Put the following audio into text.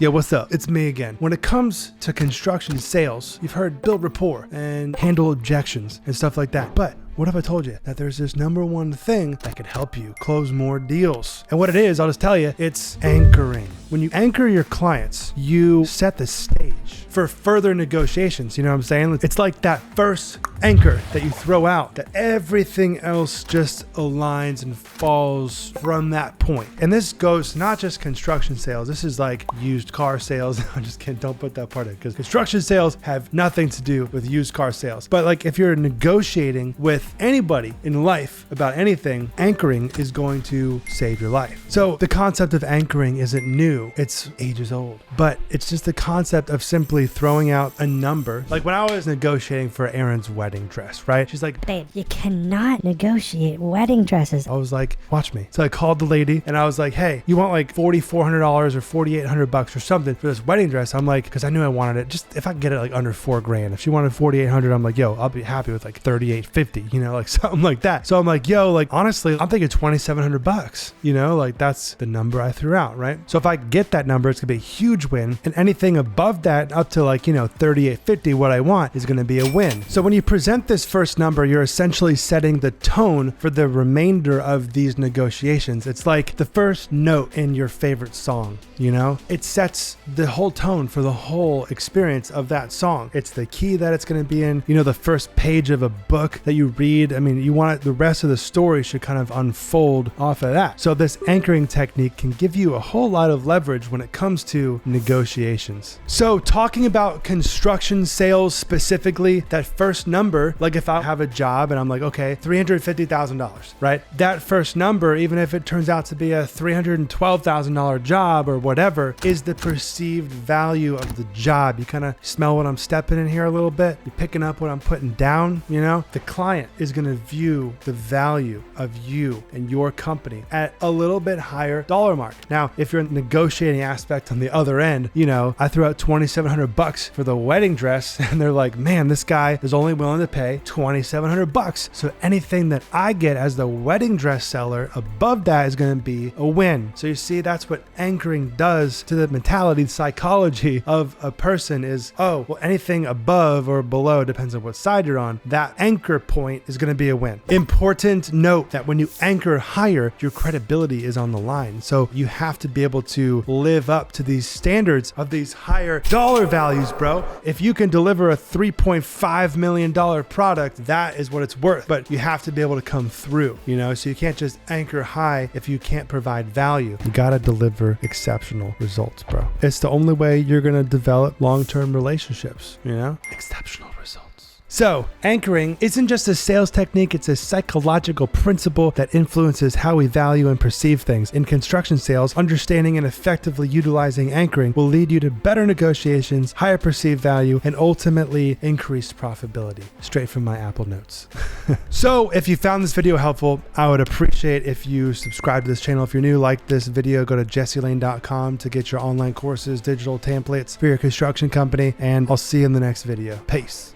Yo, what's up? It's me again. When it comes to construction sales, you've heard build rapport and handle objections and stuff like that. But what if I told you that there's this number one thing that can help you close more deals? And what it is, I'll just tell you, it's anchoring. When you anchor your clients, you set the stage for further negotiations. You know what I'm saying? It's like that first anchor that you throw out, that everything else just aligns and falls from that point. And this goes not just construction sales. This is like used car sales. I'm just kidding. Don't put that part in, because construction sales have nothing to do with used car sales. But like if you're negotiating with anybody in life about anything, anchoring is going to save your life. So the concept of anchoring isn't new. It's ages old, but it's just the concept of simply throwing out a number. Like when I was negotiating for Erin's wedding dress, right? She's like, babe, you cannot negotiate wedding dresses. I was like, watch me. So I called the lady and I was like, hey, you want like $4,400 or $4,800 or something for this wedding dress? I'm like, because I knew I wanted it. Just if I could get it like under $4,000. If she wanted $4,800, I'm like, yo, I'll be happy with like $3,850, you know, like something like that. So I'm like, yo, like honestly, I'm thinking $2,700, you know, like that's the number I threw out, right? So if I get that number, it's gonna be a huge win. And anything above that up to like, you know, $3,850, what I want is gonna be a win. So when you present this first number, you're essentially setting the tone for the remainder of these negotiations. It's like the first note in your favorite song, you know? It sets the whole tone for the whole experience of that song. It's the key that it's gonna be in, you know, the first page of a book that you read. I mean, you want it, the rest of the story should kind of unfold off of that. So this anchoring technique can give you a whole lot of leverage when it comes to negotiations. So talking about construction sales specifically, that first number, like if I have a job and I'm like, okay, $350,000, right? That first number, even if it turns out to be a $312,000 job or whatever, is the perceived value of the job. You kind of smell what I'm stepping in here a little bit. You're picking up what I'm putting down, you know? The client is going to view the value of you and your company at a little bit higher dollar mark. Now, if you're in the negotiating aspect on the other end, you know, I threw out $2,700 for the wedding dress and they're like, man, this guy is only willing to pay $2,700. So anything that I get as the wedding dress seller above that is going to be a win. So you see, that's what anchoring does to the mentality, the psychology of a person is, oh, well, anything above or below, depends on what side you're on, that anchor point is going to be a win. Important note that when you anchor higher, your credibility is on the line. So you have to be able to live up to these standards of these higher dollar values, bro. If you can deliver a $3.5 million product, that is what it's worth. But you have to be able to come through, you know? So you can't just anchor high if you can't provide value. You got to deliver exceptional results, bro. It's the only way you're going to develop long-term relationships, you know? Exceptional results. So anchoring isn't just a sales technique, it's a psychological principle that influences how we value and perceive things. In construction sales, understanding and effectively utilizing anchoring will lead you to better negotiations, higher perceived value, and ultimately increased profitability. Straight from my Apple Notes. So if you found this video helpful, I would appreciate if you subscribe to this channel. If you're new, like this video, go to jesselane.com to get your online courses, digital templates for your construction company, and I'll see you in the next video. Peace.